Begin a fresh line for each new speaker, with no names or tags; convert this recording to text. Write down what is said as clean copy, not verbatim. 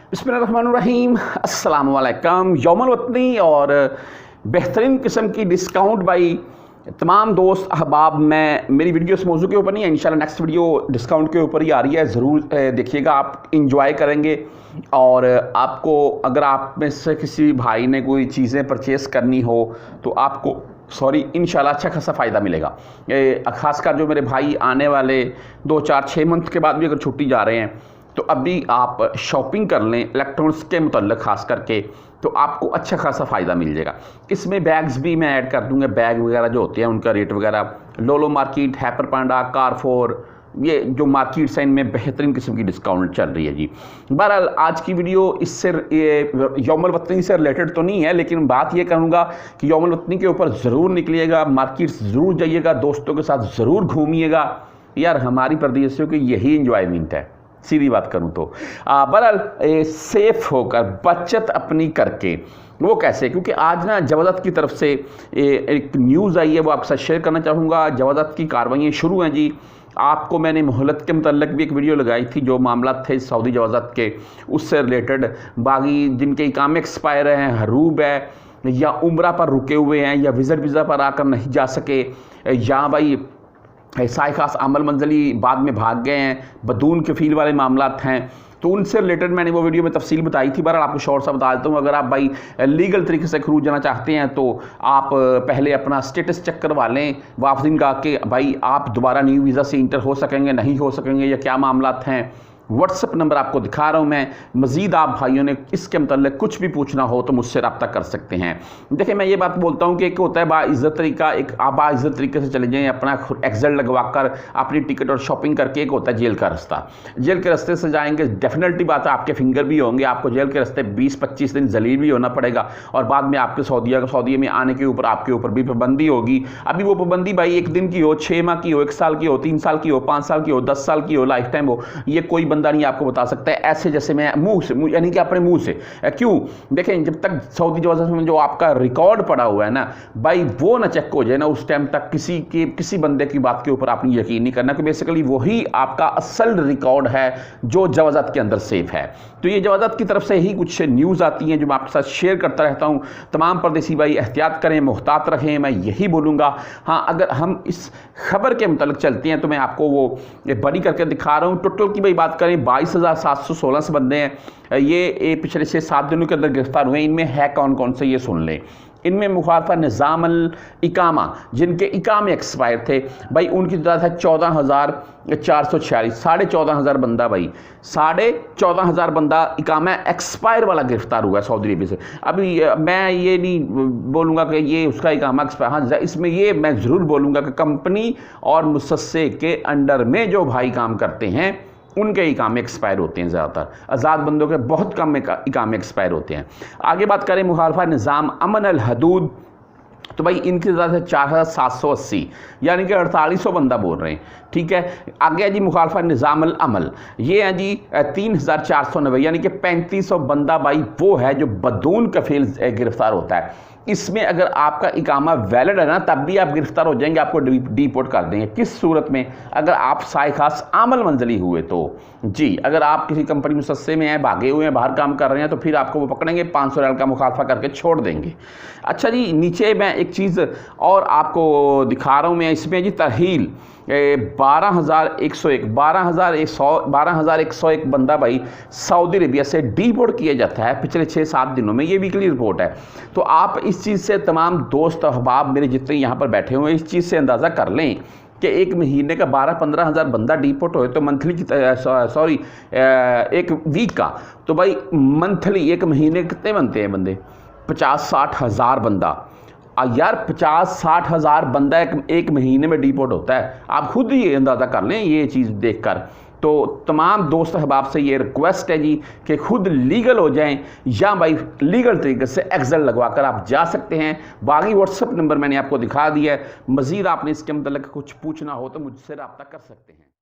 बिस्मिल्लाहिर्रहमानिर्रहीम, अस्सलाम वालेकुम। यौमुल वतनी और बेहतरीन किस्म की डिस्काउंट भाई तमाम दोस्त अहबाब में मेरी वीडियो इस मौजू के ऊपर नहीं है, इंशाल्लाह नेक्स्ट वीडियो डिस्काउंट के ऊपर ही आ रही है। ज़रूर देखिएगा, आप इंजॉय करेंगे। और आपको अगर आप में से किसी भाई ने कोई चीज़ें परचेज़ करनी हो तो आपको इंशाल्लाह अच्छा खासा फ़ायदा मिलेगा। ख़ासकर जो मेरे भाई आने वाले 2-4-6 मंथ के बाद भी अगर छुट्टी जा रहे हैं तो अभी आप शॉपिंग कर लें इलेक्ट्रॉनिक्स के मुतल्लिक़ ख़ास करके, तो आपको अच्छा खासा फ़ायदा मिल जाएगा। इसमें बैग्स भी मैं ऐड कर दूँगा, बैग वगैरह जो होते हैं उनका रेट वगैरह लोलो मार्केट, हैपर पांडा, कारफोर, ये जो मार्केट्स हैं इनमें बेहतरीन किस्म की डिस्काउंट चल रही है जी। बहरहाल आज की वीडियो इससे यौमुल वतनी से रिलेटेड तो नहीं है, लेकिन बात ये करूँगा कि यौमुल वतनी के ऊपर ज़रूर निकलिएगा, मार्केट्स ज़रूर जाइएगा, दोस्तों के साथ ज़रूर घूमिएगा। यार हमारी परदेशियों की यही इंजॉयमेंट है, सीधी बात करूं तो। बहरहाल सेफ होकर बचत अपनी करके, वो कैसे, क्योंकि आज ना जवादत की तरफ से एक न्यूज़ आई है, वो आपके साथ शेयर करना चाहूँगा। जवादत की कार्रवाइयाँ शुरू हैं जी। आपको मैंने मोहलत के मुतल्लिक़ भी एक वीडियो लगाई थी, जो मामला थे सऊदी जवादत के, उससे रिलेटेड। बागी जिनके इकामे एक्सपायर हैं, हरूब है, या उम्रा पर रुके हुए हैं, या विज़िट वीज़ा पर आकर नहीं जा सके, या भाई ऐसा खास अमल मंजली बाद में भाग गए हैं, बदून के फील वाले मामलात हैं, तो उनसे रिलेटेड मैंने वो वीडियो में तफसील बताई थी। बहरहाल आपको शॉर्ट सा बता देता हूँ। अगर आप भाई लीगल तरीके से खरूज जाना चाहते हैं तो आप पहले अपना स्टेटस चेक करवा लें वापसी का, कि भाई आप दोबारा न्यू वीज़ा से इंटर हो सकेंगे, नहीं हो सकेंगे, या क्या मामलात हैं। व्हाट्सअप नंबर आपको दिखा रहा हूँ मैं। मज़ीद आप भाइयों ने इसके मतलब कुछ भी पूछना हो तो मुझसे रब्ता कर सकते हैं। देखिए, मैं ये बात बोलता हूँ कि एक होता है बाइज़्ज़त तरीका, एक आप बाइज़्ज़त तरीके से चले जाएँ, अपना एक्सेल लगवा कर अपनी टिकट और शॉपिंग करके। एक होता है जेल का रास्ता। जेल के रास्ते से जाएंगे, डेफिनेटली बात है, आपके फिंगर भी होंगे, आपको जेल के रास्ते 20-25 दिन जलील भी होना पड़ेगा, और बाद में आपके सऊदी में आने के ऊपर आपके ऊपर भी पाबंदी होगी। अभी वो पाबंदी भाई 1 दिन की हो, 6 माह की हो, 1 साल की हो, 3 साल की हो, 5 साल की हो, 10 साल की हो, लाइफ टाइम हो, ये कोई बंदा नहीं आपको बता सकता है ऐसे जैसे मैं मुंह से, यानी कि अपने मुंह से। क्यों? देखें, जब तक सऊदी जवाज़त में जो आपका रिकॉर्ड पड़ा हुआ है ना भाई, वो ना चेक हो जाए ना, उस टाइम तक किसी बंदे की बात के ऊपर आपने यकीन नहीं करना, कि बेसिकली वही आपका असल रिकॉर्ड है जो जवाज़त के अंदर सेफ है। तो ये जवाज़त की तरफ से ही कुछ न्यूज़ आती हैं जो मैं आपके साथ शेयर करता रहता हूँ। तमाम परदेसी भाई एहतियात करें, मुहतात रहें, मैं यही बोलूँगा। हाँ, अगर हम इस खबर के मुतालिक चलते हैं तो मैं आपको वो बड़ी करके दिखा रहा हूँ। टोटल की भाई बात करें, 22,716 से बंदे हैं ये पिछले 6-7 दिनों के अंदर गिरफ्तार हुए। इनमें है कौन कौन से, ये सुन लें। इनमें मुखालफा निज़ामुल इकामा, जिनके इकामे एक्सपायर थे भाई, उनकी तादाद है 14,446, 14,500 बंदा भाई, 14,500 बंदा इकामा एक्सपायर वाला गिरफ्तार हुआ है सऊदी अरब से। अभी मैं ये नहीं बोलूँगा कि ये उसका इकामा एक्सपायर, हाँ इसमें ये मैं ज़रूर बोलूँगा कि कंपनी और मुसस्से के अंडर में जो भाई काम करते हैं उनके इकामे एक्सपायर होते हैं। ज़्यादातर आज़ाद बंदों के बहुत कम इकामे एक्सपायर होते हैं। आगे बात करें मुखालफा निज़ाम अमन अल हदूद, तो भाई इनकी तादाद है 4,780, यानी कि 4,800 बंदा बोल रहे हैं। ठीक है, आगे जी मुखालफा निज़ाम अल अमल, ये है जी 3,490, यानी कि 3,500 बंदा भाई वो है जो बदून कफील गिरफ्तार होता है। इसमें अगर आपका इकामा वैलिड है ना, तब भी आप गिरफ्तार हो जाएंगे, आपको डिपोर्ट कर देंगे। किस सूरत में? अगर आप साए खास आमल मंजली हुए तो जी। अगर आप किसी कंपनी मुसस्से में हैं, भागे हुए हैं, बाहर काम कर रहे हैं, तो फिर आपको वो पकड़ेंगे, 500 रियाल का मुखालफा करके छोड़ देंगे। अच्छा जी, नीचे मैं एक चीज़ और आपको दिखा रहा हूँ मैं, इसमें जी तरहील 12,101 बंदा भाई सऊदी अरेबिया से डिपोर्ट किया जाता है पिछले 6-7 दिनों में। ये वीकली रिपोर्ट है। तो आप इस चीज़ से, तमाम दोस्त अहबाब मेरे जितने यहाँ पर बैठे हुए हैं, इस चीज़ से अंदाज़ा कर लें कि एक महीने का 12-15 हज़ार बंदा डिपोर्ट हो तो मंथली एक वीक का, तो भाई मंथली एक महीने कितने बनते हैं बंदे? 50-60 हज़ार बंदा। यार 50-60 हज़ार बंदा एक महीने में डिपोर्ट होता है। आप खुद ही अंदाज़ा कर लें ये चीज़ देखकर। तो तमाम दोस्त अहबाब से ये रिक्वेस्ट है जी कि खुद लीगल हो जाएं, या भाई लीगल तरीके से एक्सेल लगवा कर आप जा सकते हैं। बाकी व्हाट्सअप नंबर मैंने आपको दिखा दिया है। मज़ीद आपने इसके मतलब कुछ पूछना हो तो मुझसे रब्ता कर सकते हैं।